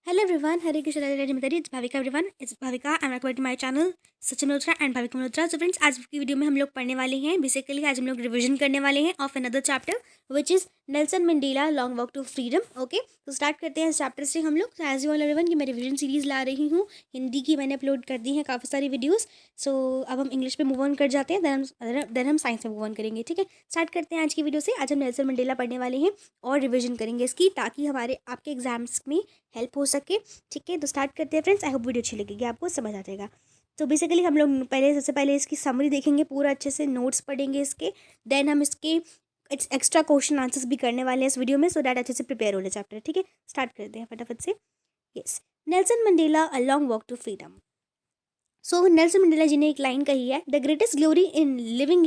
Hello everyone, Hare Krishna Radhe Madhuri, it's Bhavika everyone, it's Bhavika, I'm welcome to my channel Sachin Malhotra and Bhavika Malhotra. So friends, आज की video में हम लोग पढ़ने वाले हैं, बेसिकली आज हम लोग रिवीजन करने वाले हैं of another chapter which is Nelson Mandela long walk to freedom. Okay, तो स्टार्ट करते हैं इस चैप्टर से हम लोग। एज यू ऑल एवरीवन की मैं रिवीजन सीरीज़ ला रही हूँ, हिंदी की मैंने अपलोड कर दी है काफ़ी सारी वीडियोज़। सो अब हम इंग्लिश पे मूव ऑन कर जाते हैं, देन हम साइंस में मूव ऑन करेंगे। ठीक है, स्टार्ट करते हैं आज की वीडियो से। आज हम नेल्सन मंडेला पढ़ने वाले हैं और रिविजन करेंगे इसकी, ताकि हमारे आपके एग्जाम्स में हेल्प हो सके। ठीक है, तो स्टार्ट करते हैं फ्रेंड्स। आई होप वीडियो अच्छी लगेगी, आपको समझ आ जाएगा। तो बेसिकली हम लोग सबसे पहले इसकी समरी देखेंगे, पूरा अच्छे से नोट्स पढ़ेंगे इसके, देन हम इसके एक्स्ट्रा क्वेश्चन आंसर्स भी करने वाले हैं इस वीडियो में, सो डैट अच्छे से प्रिपेयर हो जाए चैप्टर। ठीक है, स्टार्ट करते हैं फटाफट से। Yes, Nelson Mandela a long walk to freedom. So Nelson Mandela जी ने एक लाइन कही है, the greatest glory in living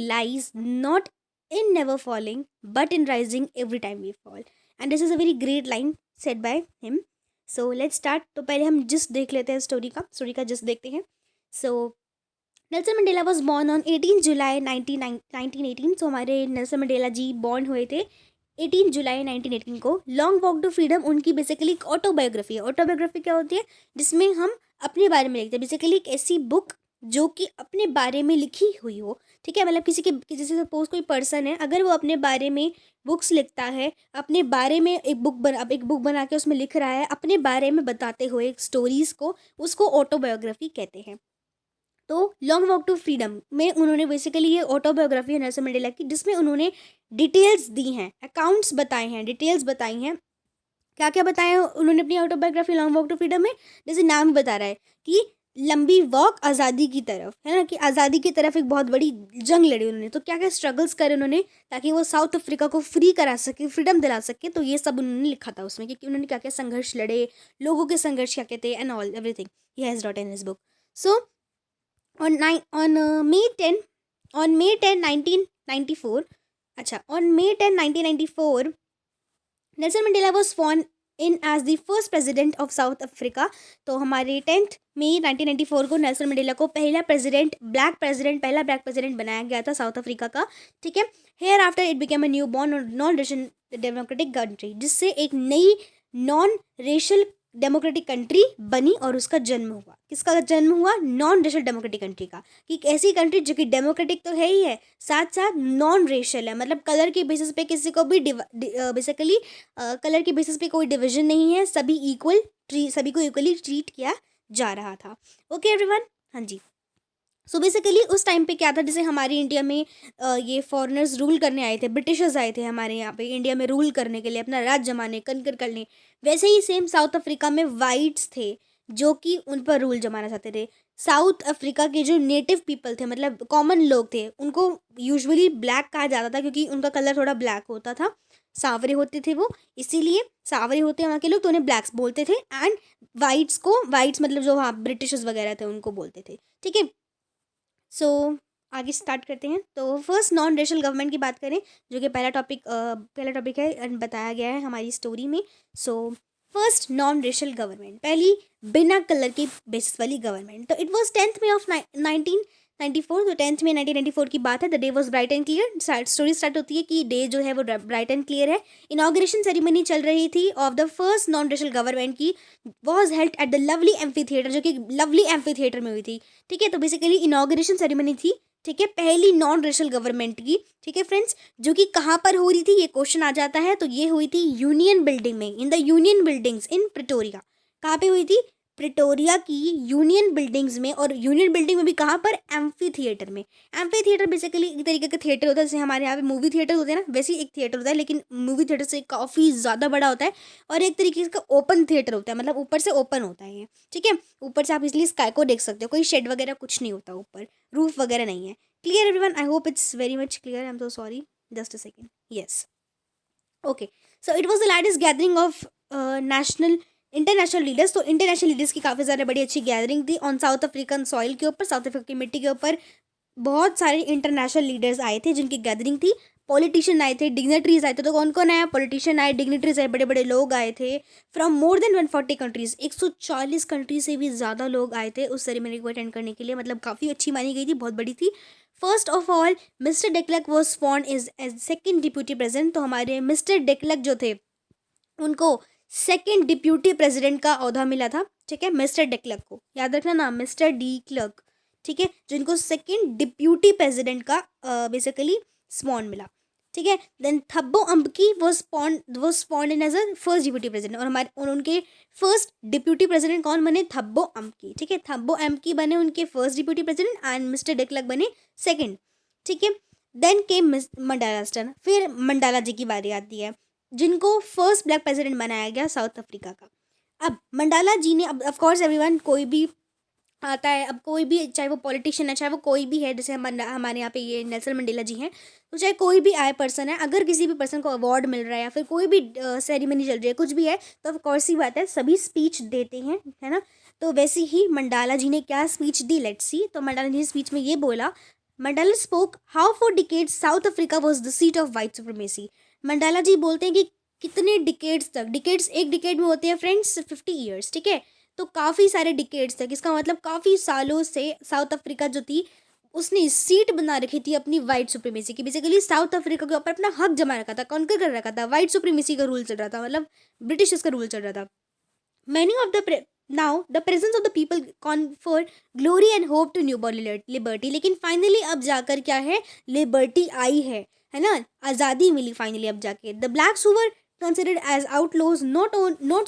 lies not in never falling but in rising every time we fall. And this is a very great line said by him. So let's start. तो पहले हम जिस देख लेते हैं story का जिस देखते हैं। So Nelson Mandela was born on 18 July 1918। So हमारे नेल्सन मंडेला जी बॉर्न हुए थे 18 जुलाई 1918 को। लॉन्ग वॉक टू फ्रीडम उनकी बेसिकली एक ऑटोबायोग्राफी है। ऑटोबायोग्राफी क्या होती है? जिसमें हम अपने बारे में लिखते हैं, बेसिकली एक ऐसी बुक जो कि अपने बारे में लिखी हुई हो। ठीक है, मतलब जैसे सपोज कोई पर्सन है, अगर वो अपने बारे में बुक्स लिखता है, अपने बारे में एक बुक बना के उसमें लिख रहा है, अपने बारे में बताते हुए स्टोरीज़ को, उसको ऑटोबायोग्राफी कहते हैं। तो लॉन्ग वॉक टू फ्रीडम में उन्होंने बेसिकली ये ऑटोबायोग्राफी है नेल्सन मंडेला की, जिसमें उन्होंने डिटेल्स दी हैं, अकाउंट्स बताए हैं, डिटेल्स बताई हैं। क्या क्या बताया उन्होंने अपनी autobiography long walk to freedom में? जैसे नाम ही बता रहा है कि लंबी वॉक आज़ादी की तरफ, है ना, कि आज़ादी की तरफ एक बहुत बड़ी जंग लड़ी उन्होंने। तो क्या क्या स्ट्रगल्स करे उन्होंने ताकि वो साउथ अफ्रीका को फ्री करा सके, फ्रीडम दिला सके, तो ये सब उन्होंने लिखा था उसमें, क्योंकि उन्होंने क्या क्या संघर्ष लड़े, लोगों के संघर्ष क्या कहते हैं, and all everything he has wrote in his book. So on nine on May 10 1994, अच्छा, on May 10 1994 Nelson Mandela was sworn in as the first president of South Africa. तो हमारे 10 मई 1994 को नेल्सन मंडेला को पहला ब्लैक प्रेसिडेंट बनाया गया था south Africa का। ठीक है, here after it became a new born non racial democratic country, जिससे एक नई नॉन रेशल डेमोक्रेटिक कंट्री बनी और उसका जन्म हुआ। किसका जन्म हुआ? नॉन रेशल डेमोक्रेटिक कंट्री का, कि एक ऐसी कंट्री जो कि डेमोक्रेटिक तो है ही है, साथ साथ नॉन रेशल है, मतलब कलर के बेसिस पे किसी को भी बेसिकली कलर के बेसिस पे कोई डिवीजन नहीं है, सभी को इक्वली ट्रीट किया जा रहा था। ओके एवरीवन, हाँ जी। सो बेसिकली उस टाइम पे क्या था, जैसे हमारे इंडिया में ये फॉरेनर्स रूल करने आए थे, ब्रिटिशर्स आए थे हमारे यहाँ पे इंडिया में रूल करने के लिए, अपना राज जमाने, कनकर करने, वैसे ही सेम साउथ अफ्रीका में वाइट्स थे जो कि उन पर रूल जमाना चाहते थे। साउथ अफ्रीका के जो नेटिव पीपल थे, मतलब कॉमन लोग थे, उनको यूजुअली ब्लैक कहा जाता था, क्योंकि उनका कलर थोड़ा ब्लैक होता था, सांवरे होते थे वो, इसीलिए सांवरे होते हैं वहाँ के लोग, तो उन्हें ब्लैक्स बोलते थे। एंड वाइट्स मतलब जो वहाँ ब्रिटिशर्स वगैरह थे उनको बोलते थे। ठीक है, सो आगे स्टार्ट करते हैं। तो फर्स्ट नॉन रेशल गवर्नमेंट की बात करें, जो कि पहला टॉपिक है and बताया गया है हमारी स्टोरी में। So first non racial government, पहली बिना कलर की बेसिस वाली गवर्नमेंट। तो इट वॉज 10 मई ऑफ 1994। तो 10 मई 1994 की बात है। The day was bright and clear. Story start होती है कि डे जो है वो ब्राइट एंड क्लियर है। इनाग्रेशन सेरेमनी चल रही थी of the first non racial government की, was held at the lovely amphitheatre, जो कि लवली एम्फी थिएटर में हुई थी। ठीक है, तो बेसिकली इनाग्रेशन सेरेमनी थी, ठीक है, पहली नॉन रेशल गवर्नमेंट की। ठीक है फ्रेंड्स, जो कि कहाँ पर हो रही थी ये क्वेश्चन आ जाता है। तो ये हुई थी यूनियन बिल्डिंग में, in the union buildings in Pretoria. कहाँ पे हुई थी? प्रिटोरिया की यूनियन बिल्डिंग्स में। और यूनियन बिल्डिंग में भी कहाँ पर? एम्फी थिएटर में। एम्फी थिएटर बेसिकली एक तरीके का थिएटर होता है, जैसे हमारे यहाँ पे मूवी थिएटर होते हैं ना, वैसे ही एक थिएटर होता है, लेकिन मूवी थिएटर से काफ़ी ज़्यादा बड़ा होता है। और एक तरीके का ओपन थिएटर होता है, मतलब ऊपर से ओपन होता है ये। ठीक है, ऊपर से आप इसलिए स्काई को देख सकते हो, कोई शेड वगैरह कुछ नहीं होता ऊपर, रूफ वगैरह नहीं है। Clear everyone? I hope it's very much clear. I am so sorry, just a second. Yes, okay. So it was the largest gathering of international leaders. तो इंटरनेशनल लीडर्स की काफ़ी ज़्यादा बड़ी अच्छी गैदरिंग थी ऑन साउथ अफ्रीकन सॉइल के ऊपर, south Africa की मिट्टी के ऊपर। बहुत सारे इंटरनेशनल लीडर्स आए थे जिनकी गैदरिंग थी। पॉलिटिशियन आए थे, डिग्नेटरीज आए थे। तो कौन कौन आया? पॉलिटिशियन आए, डिग्नेटरीज आए, बड़े बड़े लोग आए थे from more than 140 countries. 140 country से भी ज़्यादा लोग आए थे उस सेरेमनी को अटेंड करने के लिए, मतलब काफ़ी अच्छी मानी गई थी, बहुत बड़ी थी। First of all mister de Klerk was sworn is as second deputy president. तो हमारे मिस्टर डेक्लर्क जो थे उनको सेकंड डिप्यूटी प्रेसिडेंट का ओहदा मिला था, ठीक है, मिस्टर डी क्लर्क को, याद रखना नाम, मिस्टर डी क्लर्क, ठीक है, जिनको सेकंड डिप्यूटी प्रेसिडेंट का बेसिकली स्पॉन मिला, ठीक है। Then Thabo Mbeki was sworn in as a first deputy president, और उनके फर्स्ट डिप्यूटी प्रेसिडेंट कौन बने, थब्बो अम्बकी, ठीक है, थब्बो अम्बकी बने उनके first deputy president and mister de Klerk बने सेकंड, ठीक है। देन केम मंडाला's टर्न, फिर मंडाला जी की बारी आती है, जिनको फर्स्ट ब्लैक प्रेसिडेंट बनाया गया साउथ अफ्रीका का। अब मंडाला जी ने, अब ऑफ कोर्स एवरीवन, कोई भी आता है, अब कोई भी, चाहे वो पॉलिटिशियन है, चाहे वो कोई भी है, जैसे हमारे यहाँ पे ये नेल्सन मंडेला जी हैं, तो चाहे कोई भी आए पर्सन है, अगर किसी भी पर्सन को अवार्ड मिल रहा है या फिर कोई भी सेरेमनी चल रही है, कुछ भी है, तो ऑफ कोर्स ही बात है सभी स्पीच देते हैं, है ना। तो वैसे ही मंडाला जी ने क्या स्पीच दी, लेट्स सी। तो मंडाला जी ने स्पीच में ये बोला, Mandela spoke how for decades South Africa was the seat of white supremacy. Mandela ji बोलते हैं कि कितने डिकेड्स तक, डिकेड्स एक डिकेड में होते हैं फ्रेंड्स 50 ईयर्स, ठीक है, तो काफ़ी सारे डिकेड्स तक, इसका मतलब काफ़ी सालों से साउथ अफ्रीका जो थी उसने सीट बना रखी थी अपनी वाइट सुप्रीमेसी की, बेसिकली साउथ अफ्रीका के ऊपर अपना हक जमा रखा था, कॉन्कर कर रखा था, वाइट सुप्रीमेसी का रूल चल रहा था, मतलब ब्रिटिशर्स का रूल चल रहा था। Many of the now the presence of the people confer glory and hope to new born liberty, लेकिन फाइनली अब जाकर क्या है, लिबर्टी आई है ना, आज़ादी मिली फाइनली अब जाके। The blacks who were considered as outlaws not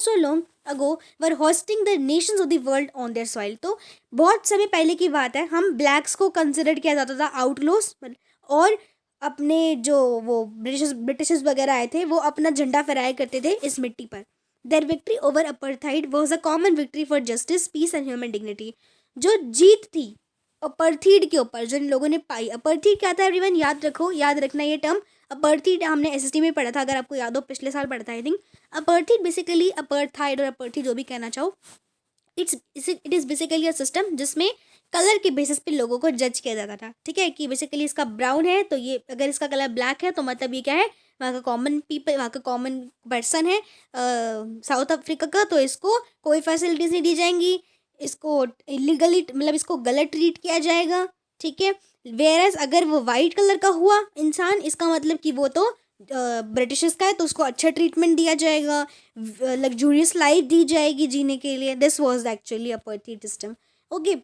so long ago were hosting the nations of the world on their soil। तो बहुत समय पहले की बात है, हम ब्लैक्स को कंसिडर किया जाता था आउटलोस, और अपने जो वो ब्रिटिशर्स वगैरह आए थे वो अपना झंडा फहराया करते थे इस मिट्टी पर। Their victory over apartheid was a common victory for justice, peace and human dignity. जो जीत थी अपर्थीड के ऊपर, जो इन लोगों ने पाई, अपर्थीड क्या था एवरीवन, याद रखो, याद रखना ये टर्म, अपर्थीड हमने एसएसटी में पढ़ा था, अगर आपको याद हो, पिछले साल पढ़ा था आई थिंक। अपर्थीड बेसिकली, अपर्थाइड और अपर्थीड जो भी कहना चाहो, it is basically a system जिसमें कलर के बेसिस पे लोगों को जज किया जाता था, ठीक है, कि बेसिकली इसका ब्राउन है तो ये, अगर इसका कलर ब्लैक है तो मतलब ये क्या है, वहाँ का कॉमन पीपल, वहाँ का कॉमन पर्सन है साउथ अफ्रीका का, तो इसको कोई फैसिलिटीज नहीं दी जाएंगी, इसको इलीगली, मतलब इसको गलत ट्रीट किया जाएगा, ठीक है। वेयरएज अगर वो वाइट कलर का हुआ इंसान, इसका मतलब कि वो तो ब्रिटिशर्स का है, तो उसको अच्छा ट्रीटमेंट दिया जाएगा, लग्जूरियस लाइफ दी जाएगी जीने के लिए। This was actually apartheid system, okay.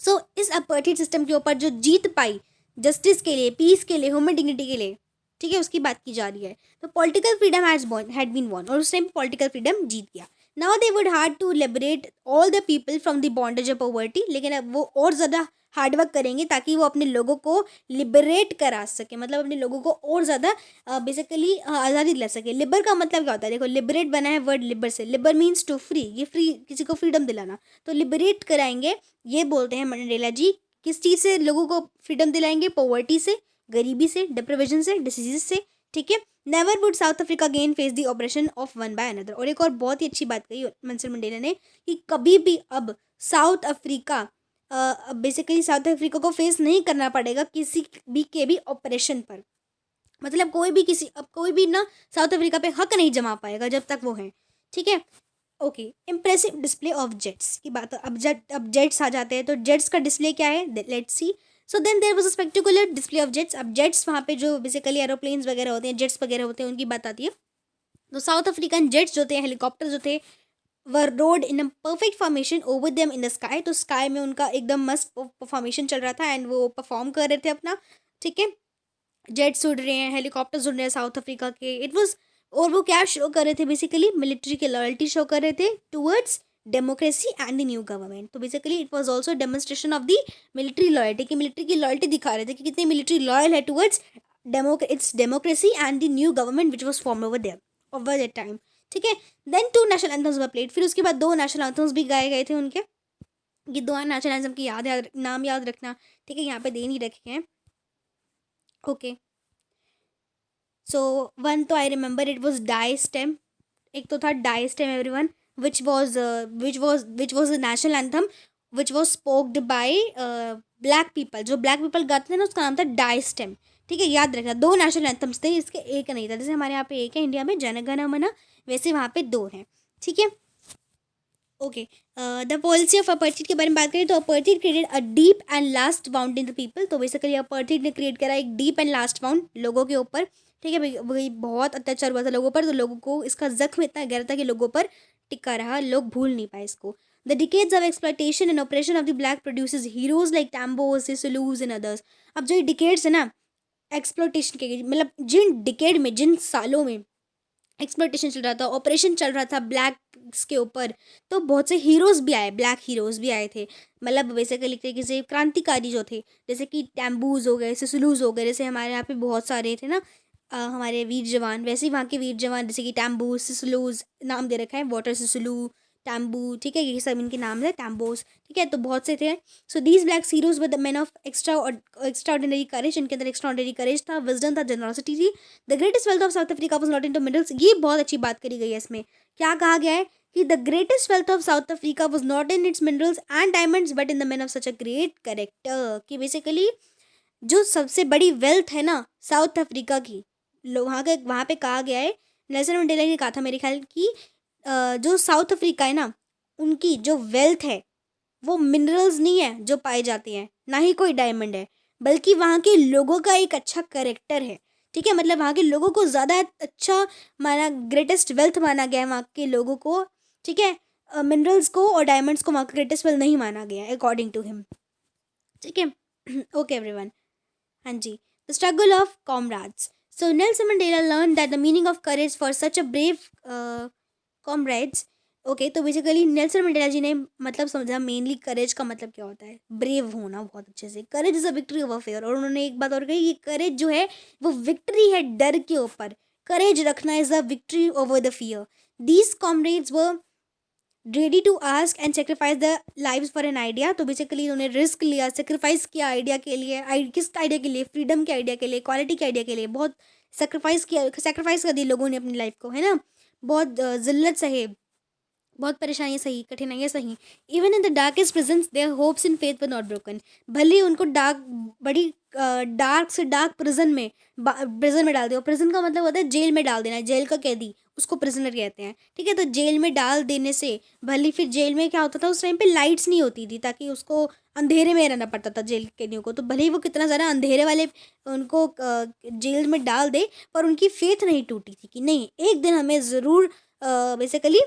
So इस अपर्थीड सिस्टम के ऊपर जो जीत पाई जस्टिस के लिए, पीस के लिए, ह्यूमन डिग्निटी के लिए, ठीक है, उसकी बात की जा रही है। तो political freedom had been won, और उस टाइम पॉलिटिकल फ्रीडम जीत गया। Now they would hard to liberate all the people from the bondage of poverty, लेकिन अब वो और ज़्यादा हार्डवर्क करेंगे ताकि वो अपने लोगों को लिबरेट करा सके, मतलब अपने लोगों को और ज़्यादा बेसिकली आज़ादी दिला सके। लिबर का मतलब क्या होता है, देखो, लिबरेट बना है वर्ड लिबर से, लिबर मीन्स टू फ्री, ये फ्री, किसी को फ्रीडम दिलाना, तो लिबरेट कराएंगे, ये बोलते हैं मंडेला जी। किस चीज़ से लोगों को फ्रीडम दिलाएंगे, पॉवर्टी से, गरीबी से, डिप्रिवेशन से, डिसीज से, ठीक है। Never would south Africa again face the operation of one by another. और एक और बहुत ही अच्छी बात कही नेल्सन मंडेला ने, कि कभी भी अब south Africa basically south Africa को फेस नहीं करना पड़ेगा किसी भी के भी ऑपरेशन पर, मतलब कोई भी ना साउथ अफ्रीका पे हक नहीं जमा पाएगा जब तक वो हैं, ठीक है, okay. Impressive display of jets की बात, अब जेट्स आ जाते हैं, तो जेट्स का डिस्प्ले क्या है, let's see. So then there was a spectacular display of jets. अब जेट्स वहाँ पे जो बेसिकली एरोप्लेन्स वगैरह होते हैं, जेट्स वगैरह होते हैं, उनकी बात आती है। तो साउथ अफ्रीकन जेट्स जो थे, हेलीकॉप्टर जो थे, were rode in a perfect formation over them in the sky. तो स्काई में उनका एकदम मस्त फॉर्मेशन चल रहा था एंड वो परफॉर्म कर रहे थे अपना, ठीक है। जेट्स उड़ रहे हैं, हेलीकॉप्टर्स उड़ रहे हैं साउथ अफ्रीका के, इट वाज, और वो क्या शो कर रहे थे, बेसिकली मिलिट्री की लॉयल्टी शो कर रहे थे towards democracy and the new government. तो basically it was also demonstration of the military loyalty, कि मिलिट्री की लॉयल्टी दिखा रहे थे कि कितनी मिलिट्री लॉयल है towards its democracy and the new government which was form over that time, ठीक है। देन 2 नेशनल एंथम्स वर प्लेड, फिर उसके बाद 2 नेशनल एंथम्स भी गाए गए थे उनके। ये 2 नेशनल एंथम की नाम याद रखना, ठीक है, यहाँ पे दे नहीं रखे हैं, ओके। सो वन तो I remember it was Die Stem, एक तो था Die Stem everyone, which was the national anthem which was spoked by black people. जो ब्लैक पीपल गाते थे ना, उसका नाम था डाई स्टेम, ठीक है, याद रखना। 2 नेशनल एंथम्स थे, इसके एक नहीं था, जैसे हमारे यहाँ पे एक है इंडिया में जन गण मन, वैसे वहाँ पे 2 हैं, ठीक है, okay. The policy of apartheid के बारे में बात करें तो apartheid created a deep and last bound in the people. तो बेसिकली अपर्थीड ने क्रिएट करा एक डीप एंड लास्ट बाउंड लोगों के ऊपर, ठीक है भाई, वही बहुत अत्याचार हुआ था लोगों पर, तो लोगों को इसका जख्म इतना गहरा था कि लोगों पर टिका रहा, लोग भूल नहीं पाए इसको. The decades of exploitation and operation of the black produces heroes like Tambos, Sisulus and others. अब जो ये डिकेड्स है ना एक्सप्लॉयटेशन के, मतलब जिन डिकेड में, जिन सालों में एक्सप्लॉयटेशन चल रहा था, ऑपरेशन चल रहा था ब्लैक्स के ऊपर, तो बहुत से हीरोज भी आए, ब्लैक हीरोज भी आए थे. मतलब बेसिकली एक तरीके से क्रांतिकारी जो थे, जैसे कि टैम्बूज हो गए, सिसलूज हो गए, जैसे हमारे यहाँ पे बहुत सारे थे ना हमारे वीर जवान, वैसे ही वहाँ के वीर जवान जैसे कि टैम्बूज, सिसलूज नाम दे रखा है, वाटर सिसलू, टैम्बू, ठीक है, ये सब इनके नाम है, टैम्बोज, ठीक है, तो बहुत से थे. So these black heroes were the man of extraordinary courage. इनके अंदर एक्स्ट्रा ऑर्डिनरी करेज था, विजडम था, जनरॉसिटी थी. The greatest wealth of South Africa was not into minerals. ये बहुत अच्छी बात करी गई है इसमें. क्या कहा गया है कि the greatest wealth of South Africa was not in its minerals and diamonds but in the man of such a great character. कि बेसिकली जो सबसे बड़ी वेल्थ है ना साउथ अफ्रीका की, वहाँ पे कहा गया है, नेल्सन मंडेला ने कहा था मेरे ख्याल की, जो साउथ अफ्रीका है ना उनकी जो वेल्थ है वो मिनरल्स नहीं है जो पाए जाते हैं, ना ही कोई डायमंड है, बल्कि वहाँ के लोगों का एक अच्छा करेक्टर है. ठीक है, मतलब वहाँ के लोगों को ज़्यादा अच्छा माना, ग्रेटेस्ट वेल्थ माना गया है वहाँ के लोगों को. ठीक है, मिनरल्स को और डायमंड्स को वहाँ का ग्रेटेस्ट वेल्थ नहीं माना गया है अकॉर्डिंग टू हिम. ठीक है. Okay everyone. हाँ जी. The struggle of comrades. So Nelson Mandela learn that the meaning of courage for such a brave comrades. Okay, तो बेसिकली नेल्सन मंडेला जी ने मतलब समझा मेनली करेज का मतलब क्या होता है, ब्रेव होना. बहुत अच्छे से, courage is a victory over fair. और उन्होंने एक बात और कही, ये करेज जो है वो विक्ट्री है डर के ऊपर. करेज रखना is a victory over the fear. These comrades were ready to ask and sacrifice the lives for an idea. तो बेसिकली उन्होंने रिस्क लिया, सेक्रीफाइस किया आइडिया के लिए. किस आइडिया के लिए? फ्रीडम के आइडिया के लिए, क्वालिटी के आइडिया के लिए. बहुत सेक्रीफाइस किया, सेक्रीफाइस कर दी लोगों ने अपनी लाइफ को, है ना. बहुत जिल्लत सहे, बहुत परेशानियाँ सही, कठिनाइयाँ सही. Even in the darkest prisons their hopes in faith were not broken. भले ही उनको बड़ी डार्क से डार्क प्रिजन में डाल दिया. प्रिजन का मतलब होता है जेल में डाल देना, जेल का कैदी, उसको प्रिजनर कहते हैं. ठीक है, तो जेल में डाल देने से भले, फिर जेल में क्या होता था उस टाइम पे, लाइट्स नहीं होती थी, ताकि उसको अंधेरे में रहना पड़ता था जेल कैदियों को. तो भले ही वो कितना ज़्यादा अंधेरे वाले उनको जेल में डाल दे, पर उनकी फेथ नहीं टूटी थी कि नहीं, एक दिन हमें ज़रूर बेसिकली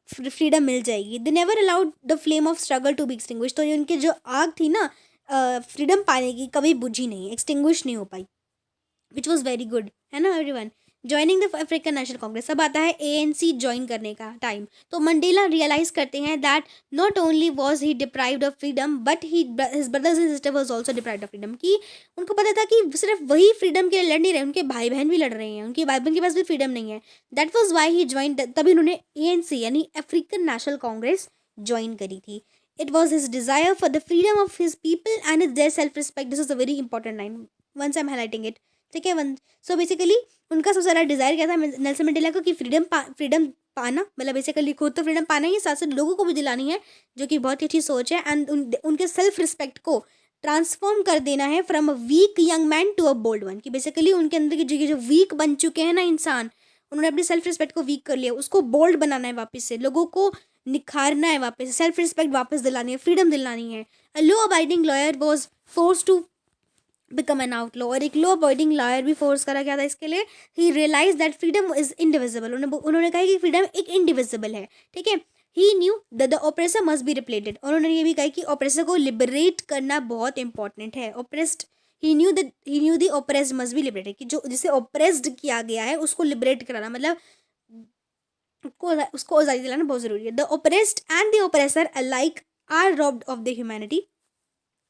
फ्रीडम मिल जाएगी. They never allowed the flame of struggle to be extinguish. तो ये उनकी जो आग थी ना फ्रीडम पाने की, कभी बुझी नहीं, एक्सटिंग्विश नहीं हो पाई, विच वॉज वेरी गुड, है ना everyone. Joining the African National Congress. अब आता है ANC ज्वाइन करने का टाइम. तो मंडेला रियलाइज करते हैं that not only was he deprived of freedom but his brothers and sister was also deprived of freedom. कि उनको पता था कि सिर्फ वही फ्रीडम के लिए लड़ नहीं रहे, उनके भाई बहन भी लड़ रहे हैं, उनके भाई बहन के पास भी फ्रीडम नहीं है. That was why he join. तभी उन्होंने ANC यानी अफ्रीकन नेशनल कांग्रेस ज्वाइन करी थी. It was his desire for the freedom of his people and is their self respect. This is a very important line, once I am highlighting it. ठीक है, one. So basically उनका सबसे ज़्यादा desire क्या था Nelson Mandela को, कि freedom पाना, मतलब बेसिकली खुद तो फ्रीडम पाना ही, साथ साथ लोगों को भी दिलानी है, जो कि बहुत ही अच्छी सोच है. एंड उनके सेल्फ रिस्पेक्ट को ट्रांसफॉर्म कर देना है from a weak young man to a bold one. कि बेसिकली उनके अंदर की जो वीक बन चुके हैं ना इंसान, उन्होंने अपनी सेल्फ रिस्पेक्ट को वीक कर लिया, उसको बोल्ड बनाना है वापस से, लोगों को निखारना है वापस से, सेल्फ रिस्पेक्ट वापस दिलानी है, फ्रीडम दिलानी है. A law abiding lawyer was force to become an outlaw. और एक लॉ अवॉइडिंग लॉयर भी फोर्स करा गया था इसके लिए. He realize that freedom is indivisible. उन्होंने कहा कि फ्रीडम एक इंडिविजिबल है. ठीक है. He knew that the oppressor must be repleted. और उन्होंने ये भी कहा कि ऑपरेसर को लिबरेट करना बहुत इंपॉर्टेंट है. Oppressed, he new the oppressed must be liberated. कि जो जिसे ऑपरेस्ड किया गया है उसको लिबरेट कराना, मतलब उसको आज़ादी दिलाना बहुत ज़रूरी है. The oppressed and the oppressor alike are robbed of the humanity,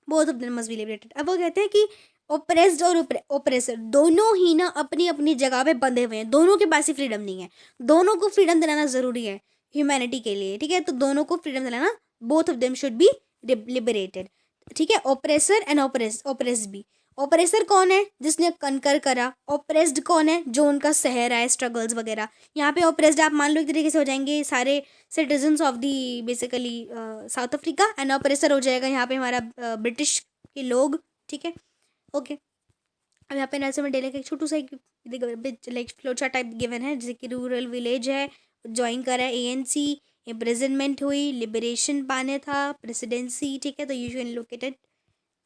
both of them must be liberated. अब वो कहते हैं कि ओप्रेस्ड और ओप्रेसर दोनों ही ना अपनी अपनी जगह पे बंधे हुए हैं, दोनों के पास ही फ्रीडम नहीं है. दोनों को फ्रीडम दिलाना ज़रूरी है ह्यूमैनिटी के लिए. ठीक है, तो दोनों को फ्रीडम दिलाना, both of them should be liberated. ठीक है, ऑपरेसर एंड ऑपरेस्ड भी. ऑपरेसर कौन है? जिसने कनकर करा. ऑपरेस्ड कौन है? जो उनका सह रहा है स्ट्रगल्स वगैरह. यहाँ पे ऑपरेस्ड आप मान लो एक तरीके से हो जाएंगे सारे citizens of the basically south Africa. And oppressor हो जाएगा यहाँ पे हमारा ब्रिटिश के लोग. ठीक है, ओके. अब यहाँ पे नेल्सन मंडेला का एक छोटू सा लाइक फ्लोचा टाइप गिवन है, जैसे कि रूरल विलेज है, ज्वाइन करा है ANC, इम्प्रिजनमेंट हुई, लिबरेशन पाने था, प्रेसिडेंसी. ठीक है, तो यूजुअली लोकेटेड.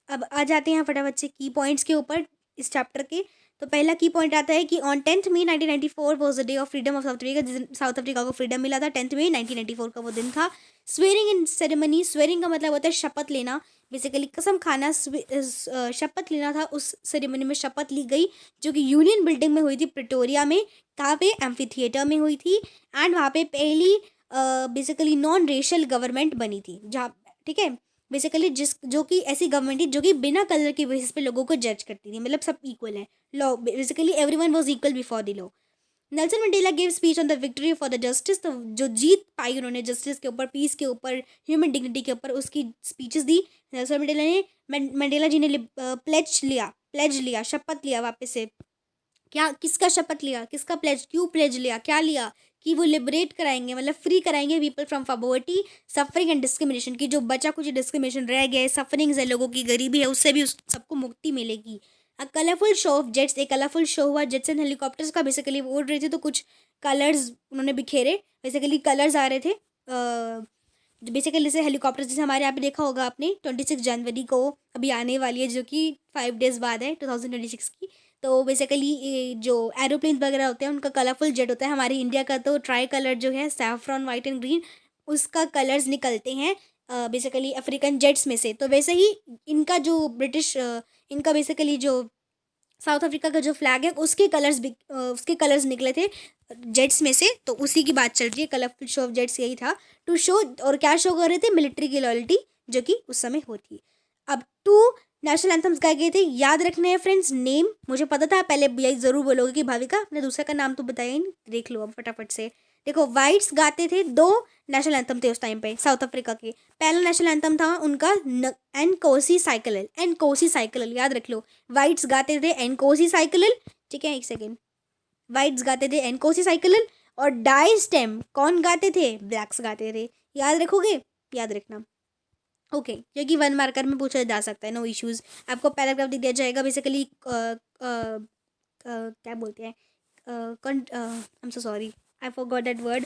अब आ जाते हैं फटाफट से की पॉइंट्स के ऊपर इस चैप्टर के. तो पहला की पॉइंट आता है कि on 10 May 1994 was the day of freedom of South Africa, जिस दिन साउथ अफ्रीका को फ्रीडम मिला था 10 मई 1994 का वो दिन था। स्वेरिंग इन सेरेमनी, स्वेरिंग का मतलब होता है शपथ लेना, बेसिकली कसम खाना, शपथ लेना था। उस सेरेमनी में शपथ ली गई जो कि यूनियन बिल्डिंग में हुई थी प्रिटोरिया में, कहाँ पे, एम्फी थिएटर में हुई थी। एंड वहाँ पे पहली बेसिकली नॉन रेशियल गवर्नमेंट बनी थी, जहाँ, ठीक है, बेसिकली जो कि ऐसी गवर्नमेंट थी जो कि बिना कलर की बेसिस पे लोगों को जज करती थी, मतलब सब इक्वल है, law, basically everyone was equal before the law. Nelson Mandela give speech on the victory for the justice, तो जो जीत पाई उन्होंने जस्टिस के ऊपर, पीस के ऊपर, ह्यूमन डिग्निटी के ऊपर, उसकी स्पीचेस दी नेल्सन मंडेला ने। मंडेला जी ने प्लेज लिया, शपथ लिया वापस से। क्या, किसका शपथ लिया, किसका प्लेज, क्यों प्लेज लिया, क्या लिया, कि वो लिबरेट कराएंगे, मतलब फ्री कराएंगे people from poverty, suffering and discrimination, की जो बचा कुछ डिस्क्रिमिनेशन रह गया है, सफरिंग्स है, लोगों की गरीबी है, उससे भी सबको मुक्ति मिलेगी। अ कलरफुल शो ऑफ जेट्स, एक कलरफुल शो हुआ जेट्स एंड हेलीकॉप्टर्स का, बेसिकली वो उड़ रहे थे तो कुछ कलर्स उन्होंने बिखेरे, बेसिकली कलर्स आ रहे थे, बेसिकली जैसे हेलीकॉप्टर, जैसे हमारे यहाँ पे देखा होगा आपने 26 जनवरी को अभी आने वाली है, जो कि 5 डेज़ बाद है 2026 की। तो बेसिकली जो एरोप्लेन वगैरह होते हैं उनका कलरफुल जेट होता है। हमारे इंडिया का तो ट्राई कलर जो है, सैफ्रॉन वाइट एंड ग्रीन, उसका कलर्स निकलते हैं बेसिकली अफ्रीकन जेट्स में से। तो वैसे ही इनका जो इनका बेसिकली जो साउथ अफ्रीका का जो फ्लैग है उसके कलर्स निकले थे जेट्स में से, तो उसी की बात चल रही है। कलरफुल शो ऑफ जेट्स यही था, टू शो, और क्या शो कर रहे थे, मिलिट्री की लॉयल्टी जो कि उस समय होती। अब 2 नेशनल एंथम्स गाए गए थे, याद रखने हैं फ्रेंड्स नेम, मुझे पता था पहले यही ज़रूर बोलोगे कि भाविका अपने दूसरे का नाम तो बताया ही नहीं, देख लो अब फटाफट से। देखो, वाइट्स गाते थे, 2 नेशनल एंथम थे उस टाइम पे साउथ अफ्रीका के। पहला नेशनल एंथम था उनका एनकोसी साइकिल, एनकोसी साइकिल, याद रख लो। वाइट्स गाते थे एनकोसी साइकिल, ठीक है, एक सेकेंड, वाइट्स गाते थे एनकोसी साइकिल, और डाई स्टेम कौन गाते थे, ब्लैक्स गाते थे। याद रखोगे, याद रखना, ओके, क्योंकि 1 मार्कर में पूछा जा सकता है, नो इश्यूज। आपको पैराग्राफ दे दिया जाएगा, बेसिकली क्या बोलते हैं, आई am so sorry, I forgot that word,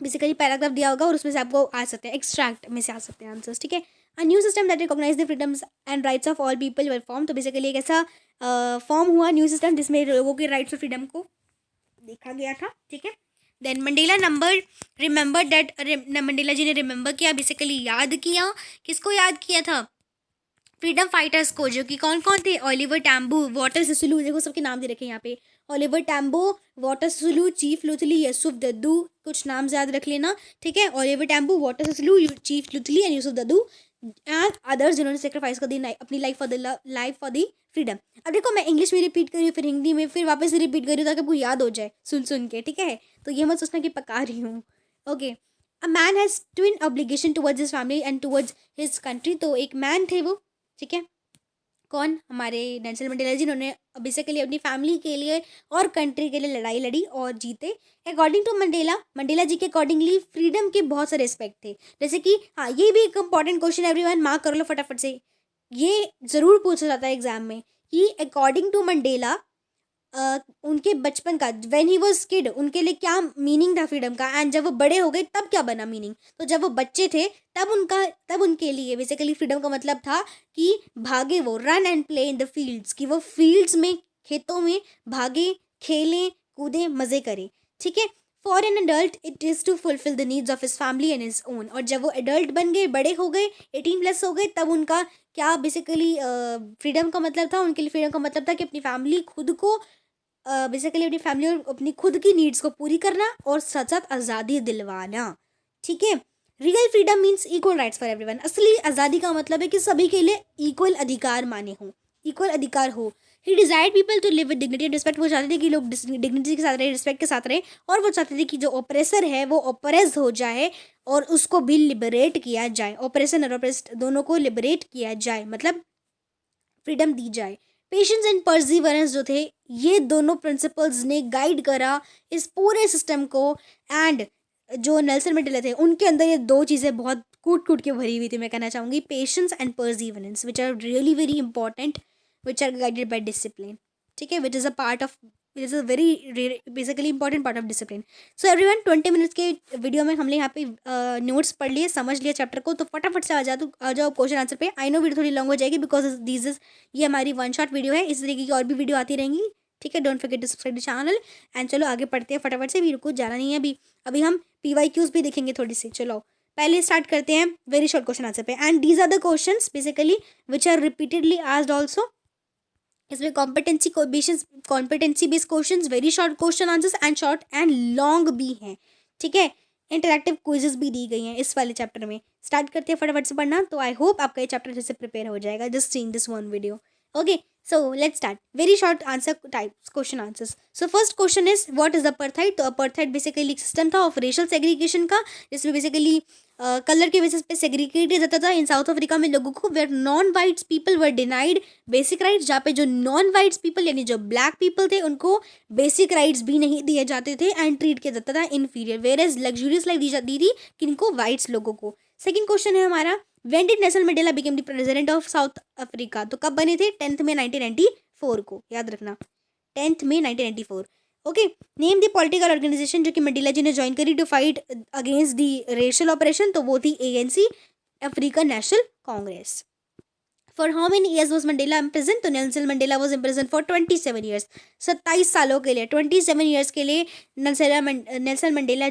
basically paragraph दिया होगा और उसमें से आपको आ सकते हैं, एक्सट्रैक्ट में से आ सकते हैं आंसर्स, ठीक है। A new system that recognize the freedoms and rights of all people were form, तो बेसिकली एक ऐसा फॉर्म हुआ न्यू सिस्टम जिसमें लोगों के राइट्स और फ्रीडम को देखा गया था, ठीक है। Then Mandela remember that, Mandela जी ने रिमेंबर किया, बेसिकली याद किया, किसको याद किया था, फ्रीडम फाइटर्स को, जो कि कौन कौन थे, ओलिवर टैम्बू, वाटर सिसुलू, देखो सबके नाम दे रखे हैं यहाँ पे, Oliver Tambo, Walter Sisulu, Chief Luthuli, Yusuf Dadoo, कुछ नाम याद रख लेना, ठीक है। Oliver Tambo, Walter Sisulu, Chief Luthuli and Yusuf Dadoo and others, जिन्होंने सेक्रीफाइस कर दी अपनी लाइफ फॉर द फ्रीडम। अब देखो, मैं इंग्लिश में रिपीट करी हूँ, फिर हिंदी में, फिर वापस से रिपीट करी हूँ ताकि आपको याद हो जाए सुन के, ठीक है। तो ये मत सोचना कि पका रही हूँ, okay. A man has twin obligation towards his family and towards his country, तो एक मैन थे वो, ठीक है, कौन, हमारे नेल्सन मंडेला जी, उन्होंने बेसिकली अपनी फैमिली के लिए और कंट्री के लिए लड़ाई लड़ी और जीते। अकॉर्डिंग टू मंडेला जी के अकॉर्डिंगली फ्रीडम के बहुत सारे एस्पेक्ट थे, जैसे कि, हाँ, ये भी एक इंपॉर्टेंट क्वेश्चन, एवरीवन मार्क कर लो फटाफट से, ये ज़रूर पूछा जाता है एग्जाम में, कि अकॉर्डिंग टू मंडेला उनके बचपन का, व्हेन ही वाज किड, उनके लिए क्या मीनिंग था फ्रीडम का, एंड जब वो बड़े हो गए तब क्या बना मीनिंग। तो जब वो बच्चे थे तब उनके लिए बेसिकली फ्रीडम का मतलब था कि भागे वो, run and play in the fields, कि वो फील्ड्स में, खेतों में भागे, खेलें, कूदें, मज़े करें, ठीक है। For an adult it is to fulfil the needs of his family and his own, और जब वो एडल्ट बन गए, बड़े हो गए, 18+ हो गए, तब उनका क्या बेसिकली फ्रीडम का मतलब था, उनके लिए फ्रीडम का मतलब था कि अपनी फैमिली खुद को, बेसिकली अपनी फैमिली और अपनी खुद की नीड्स को पूरी करना और साथ साथ आज़ादी दिलवाना, ठीक है। Real freedom means equal rights for everyone, असली आज़ादी का मतलब है कि सभी के लिए इक्वल अधिकार माने हों, इक्वल अधिकार हो। He desired people to live with dignity and respect, वो चाहते थे कि लोग डिग्निटी के साथ रहे, रिस्पेक्ट के साथ रहे, और वो चाहते थे कि जो ऑपरेसर है वो ऑपरेस हो जाए और उसको भी लिबरेट किया जाए, ऑपरेशन और ऑपरेस्ड दोनों को लिबरेट किया जाए, मतलब फ्रीडम दी जाए। पेशेंस एंड परसिवरेंस जो थे, ये दोनों प्रिंसिपल्स ने गाइड करा इस पूरे सिस्टम को, एंड जो नेल्सन मंडेला थे उनके अंदर ये 2 चीज़ें बहुत कूट के भरी हुई थी, मैं कहना चाहूँगी, patience and perseverance, which are really very important, which are guided by discipline, ठीक है, which is a part of it is a very basically important part of discipline. So everyone 20 minutes के वीडियो में हमने यहाँ पे notes पढ़ लिए, समझ लिया चैप्टर को, तो फटाफट से आ जाओ क्वेश्चन आंसर पे. आई नो वीडियो थोड़ी लॉन्ग हो जाएगी बिकॉज दिस इज ये हमारी वन शॉट वीडियो है. इस तरीके की और भी वीडियो आती रहेंगी. ठीक है, don't forget to subscribe the channel. And चलो आगे पढ़ते हैं फटाफट से, वीडियो को जाना नहीं है अभी. अभी हम PYQs भी देखेंगे थोड़ी सी. चलो पहले स्टार्ट करते हैं वेरी शॉर्ट क्वेश्चन आंसर पे. And these are the questions basically which are repeatedly asked also. इसमें competency based question, very short question answers and short and long भी हैं. ठीक है, इंटरैक्टिव क्विजेस भी दी गई हैं इस वाले चैप्टर में. स्टार्ट करते हैं फटाफट से पढ़ना. तो आई होप आपका ये चैप्टर जैसे प्रिपेयर हो जाएगा just seeing this one video. Okay, so let's start. Very short answer types, question answers. So first question is what is apartheid? तो apartheid बेसिकली एक सिस्टम था ऑफ रेशियल सेग्रीगेशन का, जिसमें बेसिकली कलर के basis पे segregate किया जाता था इन साउथ अफ्रीका में लोगों को, where non whites people were denied basic rights. जहाँ पे जो नॉन वाइट्स पीपल यानी जो ब्लैक पीपल थे उनको बेसिक राइट्स भी नहीं दिए जाते थे एंड ट्रीट किया जाता था inferior, whereas luxurious life दी जाती थी किनको, वाइट्स लोगों को. सेकेंड क्वेश्चन है हमारा When did Nelson Mandela became the president of South Africa? तो कब बने थे? 10 मई 1994 को, याद रखना 10 मई 1994. Okay, name the political organization जो कि मंडेला जी ने ज्वाइन करी to fight against the racial operation. तो वो थी ANC, African National Congress. For how many years was Mandela imprison? तो Nelson Mandela was imprison for 27 years. 27 सालों के लिए, 27 ईयर्स के लिए नेल्सन मंडेला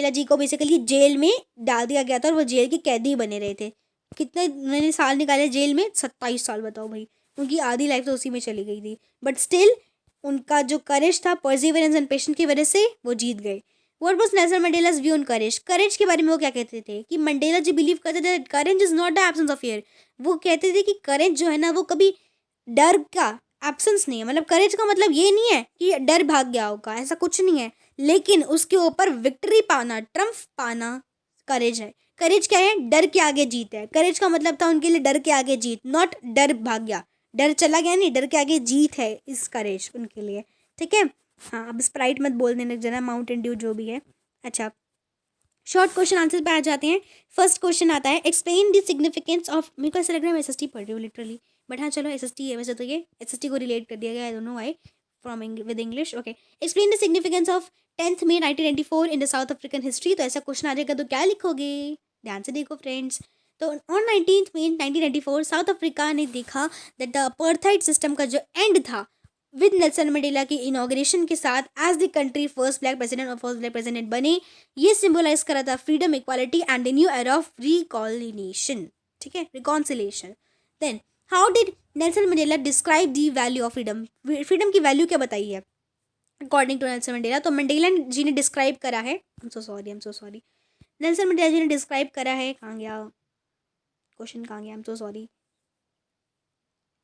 जी को बेसिकली जेल में डाल दिया गया था और वो जेल के कैदी बने रहे थे. कितने उन्होंने साल निकाले जेल में? 27 साल. बताओ भाई, उनकी आधी लाइफ तो उसी में चली गई थी. बट स्टिल उनका जो करेज था, परसिवरेंस एंड पेशेंस की वजह से वो जीत गए. What was Nelson Mandela's view on courage? Courage के बारे में वो क्या कहते थे कि मंडेला जी बिलीव करते थे करेज is not the absence of fear. वो कहते थे कि करेज जो है ना वो कभी डर का एब्सेंस नहीं है. मतलब करेज का मतलब ये नहीं है कि डर भाग गया होगा, ऐसा कुछ नहीं है. लेकिन उसके ऊपर विक्ट्री पाना, ट्रम्फ पाना करेज है. करेज क्या है? डर के आगे जीत है. करेज का मतलब था उनके लिए डर के आगे जीत, नॉट डर भाग गया, डर चला गया नहीं, डर के आगे जीत है इस करेज उनके लिए. ठीक है, हाँ अब स्प्राइट मत बोल देने जना, माउंटेन ड्यू जो भी है. अच्छा, शॉर्ट क्वेश्चन आंसर पे आ जाते हैं. फर्स्ट क्वेश्चन आता है एक्सप्लेन द सिग्निफिकेंस ऑफ. मेरे को ऐसा लग रहा है मैं SST पढ़ रही हूँ लिटरली, बट हाँ चलो SST है वैसे. तो ये SST को रिलेट कर दिया गया, I don't know why, from with English. Okay, explain the significance of 10 May 1994 in the South African history. तो ऐसा क्वेश्चन आ जाएगा तो क्या लिखोगे? ध्यान से देखो फ्रेंड्स. तो ऑन 19 मई 1994 साउथ अफ्रीका ने देखा दैट द अपार्थाइड सिस्टम का जो एंड था विद नेल्सन मंडेला की इनॉग्रेशन के साथ as the country first black president और फर्स्ट ब्लैक प्रेसिडेंट बने. ये सिंबलाइज करा था freedom, equality and the new era of reconciliation. ठीक है, reconciliation. Then how did Nelson Mandela describe the value of freedom? Freedom की वैल्यू क्या बताई है अकॉर्डिंग टू नेल्सन मंडेला? तो मंडेला जी ने डिस्क्राइब करा है, I am so sorry, Nelson Mandela जी ने डिस्क्राइब करा है, कहाँ गया क्वेश्चन, कहाँ गया, I am so sorry.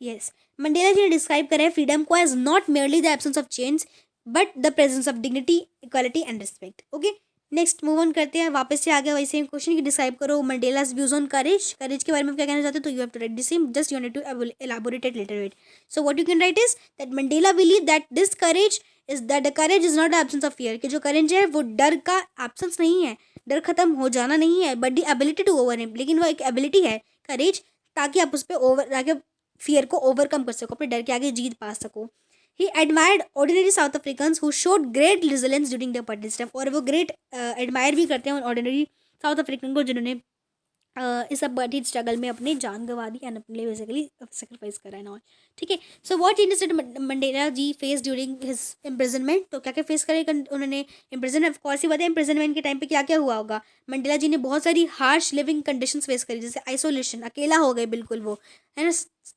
Yes, Mandela जी ने डिस्क्राइब करा है फ्रीडम को as not merely the absence of change but the presence of dignity, equality and respect. Okay, next move on करते हैं. वापस से आ गया वैसे क्वेश्चन की डिस्क्राइब करो Mandela's views on courage. Courage के बारे में क्या कहना चाहते हो? तो you have to write the same, just you need to elaborate it little bit. So what you can write is that Mandela believe that this courage is that the courage is not the absence of fear. कि जो करेज है वो डर का absence नहीं है, डर खत्म हो जाना नहीं है, but the ability to over him. लेकिन वो एक एबिलिटी है करेज, ताकि आप उस पर ओवर, ताकि फियर को ओवरकम कर सको, अपने डर के आगे जीत पा सको. He admired ordinary South Africans who showed great resilience during the apartheid system. और वो ग्रेट एडमायर भी करते हैं ऑर्डिनरी साउथ अफ्रीकन को जिन्होंने इस अपार्थाइड स्ट्रगल में अपनी जान गंवा दी एंड अपने लिए बेसिकली सेक्रीफाइस करा है. ठीक है, so what changes did Mandela ji face during his imprisonment? तो क्या क्या फेस करे उन्होंने इम्प्रिजनमेंट? कौन सी बताए इम्प्रिजनमेंट के टाइम पे क्या क्या हुआ होगा? मंडेला जी ने बहुत सारी हार्श लिविंग कंडीशंस फेस करी, जैसे आइसोलेशन, अकेला हो गए बिल्कुल वो, है ना.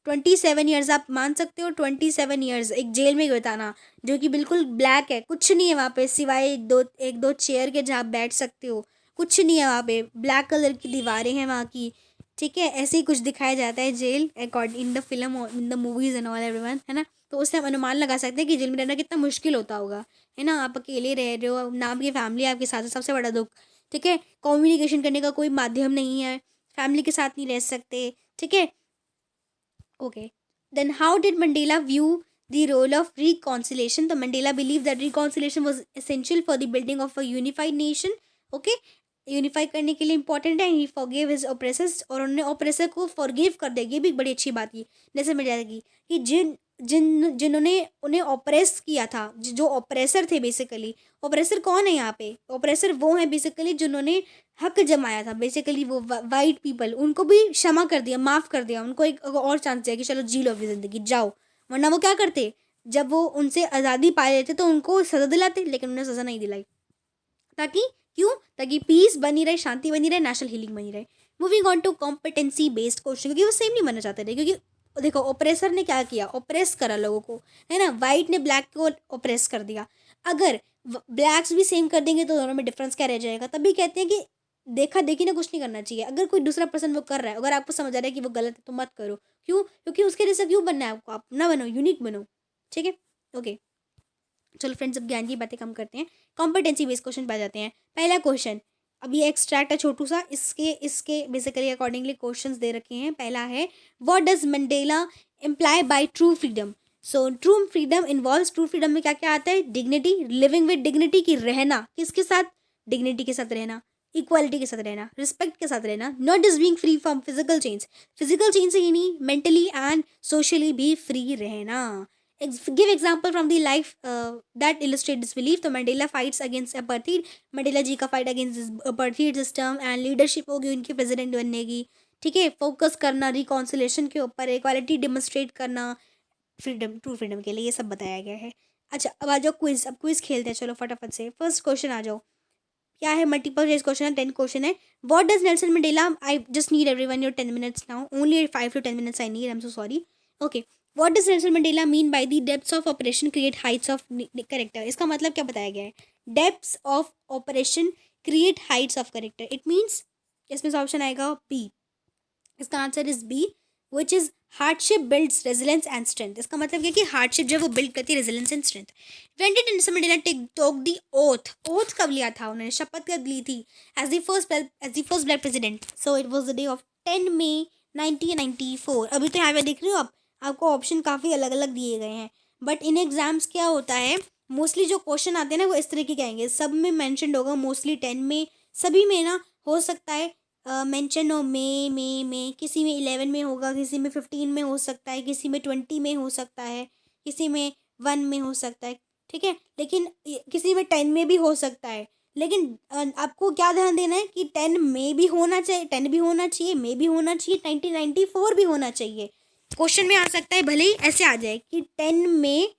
27 ईयर्स आप मान सकते हो, 27 ईयर्स एक जेल में बिताना जो कि बिल्कुल ब्लैक है, कुछ नहीं है वहाँ पे सिवाय एक दो चेयर के जहाँ बैठ सकते हो, कुछ नहीं है वहाँ पे, ब्लैक कलर की दीवारें हैं वहाँ की. ठीक है, ऐसे ही कुछ दिखाया जाता है jail according in the film, in the movies and all everyone, है ना. तो उससे हम अनुमान लगा सकते हैं कि जेल में रहना कितना मुश्किल होता होगा, है ना. आप अकेले रह रहे हो, ना आपकी फैमिली आपके साथ है, सबसे बड़ा दुख. ठीक है, कम्युनिकेशन करने का कोई माध्यम नहीं है, फैमिली के साथ नहीं रह सकते. ठीक है, okay. Then how did Mandela view the role of reconciliation? तो Mandela believed that reconciliation was essential for the building of a unified nation. okay, unify करने के लिए इंपॉर्टेंट है. ही फॉरगिव हिज ऑप्रेसर्स, और उन्होंने ऑप्रेसर को फॉरगिव कर दिया. ये भी बड़ी अच्छी बात की नेल्सन मंडेला की, कि जिन जिन्होंने उन्हें ऑपरेस किया था, जो ऑपरेसर थे बेसिकली। ऑपरेसर कौन है यहाँ पे? ऑपरेसर वो है बेसिकली जिन्होंने हक जमाया था, बेसिकली वो वाइट पीपल। उनको भी क्षमा कर दिया, माफ़ कर दिया, उनको एक और चांस दिया कि चलो जी लो अपनी ज़िंदगी, जाओ। वरना वो क्या करते, जब वो उनसे आज़ादी पा लेते तो उनको सज़ा दिलाते, लेकिन उन्हें सज़ा नहीं दिलाई। ताकि क्यों? ताकि पीस बनी रहे, शांति बनी रहे, नेशनल हीलिंग बनी रहे। Moving on to competency based question, क्योंकि वो सेम नहीं बनना चाहते थे। क्योंकि देखो, ऑपरेसर ने क्या किया, ऑपरेस करा लोगों को, है ना। वाइट ने ब्लैक को ऑपरेस कर दिया। अगर ब्लैक्स भी सेम कर देंगे तो दोनों में डिफरेंस क्या रह जाएगा? तभी कहते हैं कि देखा देखी ना कुछ नहीं करना चाहिए। अगर कोई दूसरा पर्सन वो कर रहा है, अगर आपको समझ आ रहा है कि वो गलत है, तो मत करो। क्यों? क्योंकि उसके जैसा क्यों बनना है आपको? आप ना बनो, यूनिक बनो। ठीक है, ओके। चलो फ्रेंड्स, अब ज्ञान की बातें कम करते हैं, कॉम्पिटेंसी बेस्ड क्वेश्चन पे आ जाते हैं। पहला क्वेश्चन, अब ये एक्सट्रैक्ट है छोटू सा, इसके इसके बेसिकली अकॉर्डिंगली क्वेश्चंस दे रखे हैं। पहला है, what does Mandela imply by true freedom? So true freedom involves, true freedom में क्या क्या आता है? डिग्निटी, लिविंग विद डिग्निटी, की रहना किसके साथ? डिग्निटी के साथ रहना, इक्वालिटी के साथ रहना, रिस्पेक्ट के साथ रहना। Not just being free from physical change, physical change से ही नहीं, मेंटली एंड सोशली भी फ्री रहना। Give example from the life that illustrate this belief. तो Mandela fights against apartheid, Mandela ji का fight against apartheid system and leadership होगी उनकी president बनने की। ठीक है, फोकस करना रिकॉन्सिलेशन के ऊपर, इक्वालिटी डिमोन्स्ट्रेट करना, फ्रीडम, ट्रू फ्रीडम के लिए, ये सब बताया गया है। अच्छा, अब आ जाओ क्विज। अब क्विज खेलते हैं, चलो फटाफट से। फर्स्ट क्वेश्चन आ जाओ, क्या है? मल्टीपल चॉइस क्वेश्चन है, 10 क्वेश्चन है। What does Nelson Mandela, I just need everyone your 10 minutes now, only 5 to 10 minutes I need, I am so sorry. Okay, what does Nelson Mandela mean by the depths of oppression create heights of character? इसका मतलब क्या बताया गया है? Depths of oppression create heights of character, it means, इसमें से option आएगा B. इसका answer is B, which is hardship builds resilience and strength. इसका मतलब क्या कि हार्डशिप जो है वो बिल्ड करती है resilience and strength. When did Nelson Mandela took the oath? Oath कब लिया था उन्होंने? शपथ कब ली थी? As the first black president. So it was the day of 10 मई 1994। अभी तो यहाँ पे देख रही हो आप, आपको ऑप्शन काफ़ी अलग अलग दिए गए हैं, बट इन एग्जाम्स क्या होता है, मोस्टली जो क्वेश्चन आते हैं ना वो इस तरह के आएंगे। सब में मैंशन होगा, मोस्टली 10 में, सभी में ना हो सकता है मेंशन हो, में किसी में 11 में होगा, किसी में 15 में हो सकता है, किसी में 20 में हो सकता है, किसी में 1 में हो सकता है। ठीक है, लेकिन किसी में 10 में भी हो सकता है। लेकिन आपको क्या ध्यान देना है कि 10 में भी होना चाहिए, 10 भी होना चाहिए, में भी होना चाहिए, 1994 भी होना चाहिए। क्वेश्चन में आ सकता है भले ही ऐसे आ जाए कि 10 में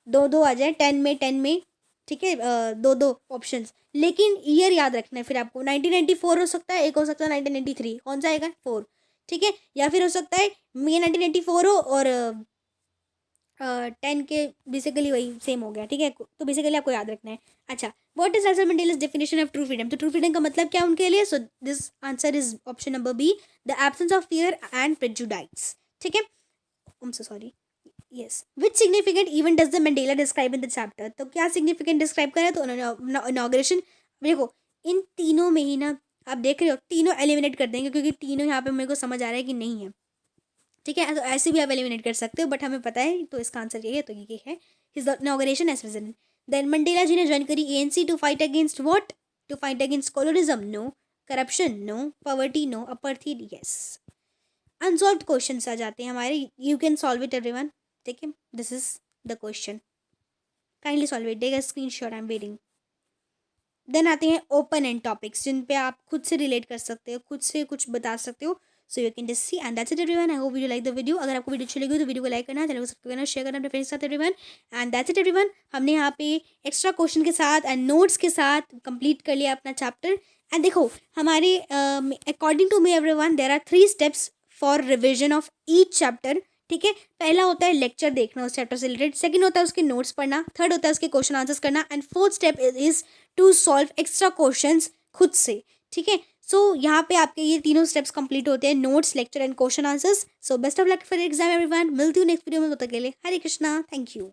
दो आ जाए, 10 में, ठीक है, दो ऑप्शंस, लेकिन ईयर याद रखना है। फिर आपको 1994 हो सकता है, एक हो सकता है 1993, कौन सा आएगा? 4। ठीक है, या फिर हो सकता है मे 1994 हो और 10 के बेसिकली वही सेम हो गया। ठीक है, तो बेसिकली आपको याद रखना है। अच्छा, what is Nelson Mandela's definition of true freedom? तो ट्रू फ्रीडम का मतलब क्या उनके लिए? So this answer is option number B, the absence of fear and prejudice. ठीक है, I am so sorry. Yes, which significant event does the Mandela describe in the chapter? तो क्या सिग्निफिकेंट डिस्क्राइब करें? तो उन्होंने इनॉग्रेशन, देखो इन तीनों में ही ना, आप देख रहे हो, तीनों एलिमिनेट कर देंगे क्योंकि तीनों यहाँ पे मेरे को समझ आ रहा है कि नहीं है। ठीक है, तो ऐसे भी आप एलिमिनेट कर सकते हो, बट हमें पता है तो इसका आंसर ये है, तो ये है his inauguration as president. Then Mandela जी ने ज्वाइन करी ANC to fight against what? To fight against colonialism, no. Corruption, no. Poverty, no. Apartheid, yes. Unsolved questions आ जाते हैं हमारे, you can solve it everyone. ठीक है, this is the question, kindly solve it, take a screenshot, I am waiting. Then आते हैं open and topics, जिन पे आप खुद से रिलेट कर सकते हो, खुद से कुछ बता सकते हो। So you can just see, and that's it everyone. I hope you like the video. अगर आपको वीडियो अच्छी लगी तो वीडियो को लाइक करना, चैनल को सब्सक्राइब करना, शेयर करना अपने फ्रेंड्स के साथ everyone. And that's it everyone, हमने यहाँ पे एक्स्ट्रा क्वेश्चन के साथ एंड नोट्स के साथ कंप्लीट कर लिया अपना चैप्टर। एंड देखो, हमारे according to me everyone, there are 3 steps for revision of each chapter. ठीक है, पहला होता है लेक्चर देखना उस चैप्टर से रिलेटेड, सेकंड होता है उसके नोट्स पढ़ना, थर्ड होता है उसके क्वेश्चन आंसर्स करना, and fourth step is to solve extra questions खुद से। ठीक है, सो यहाँ पे आपके ये तीनों स्टेप्स कंप्लीट होते हैं, notes, lecture and question answers. So best of luck for exam everyone, मिलती हूँ नेक्स्ट वीडियो में, तब तक के लिए हरे कृष्णा, थैंक यू।